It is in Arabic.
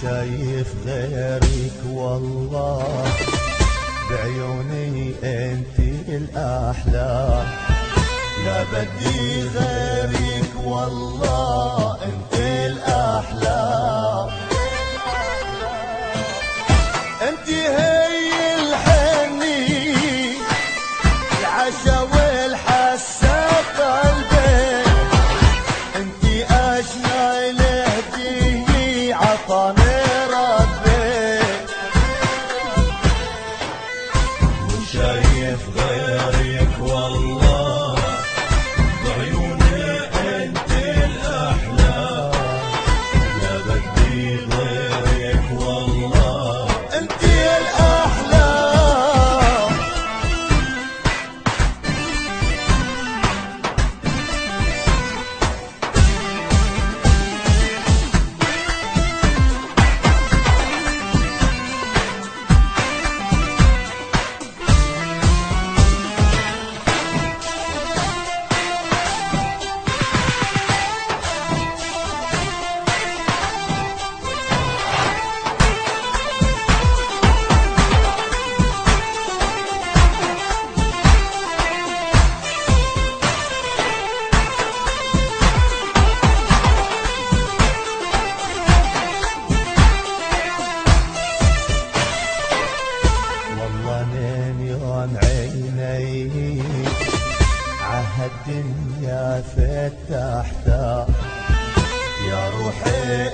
شايف غيرك والله بعيوني انتي الاحلى، لا بدي غيرك والله انتي الاحلى. انتي هي الحني العشا والحسة قلبي، انتي اجمل هدية عطاني ربي، وشايف غيرك والله بعيوني انتي الاحلى، لا بدي غيرك والله انتي الاحلى. عيني عهالدنيا فتحتها يا روحي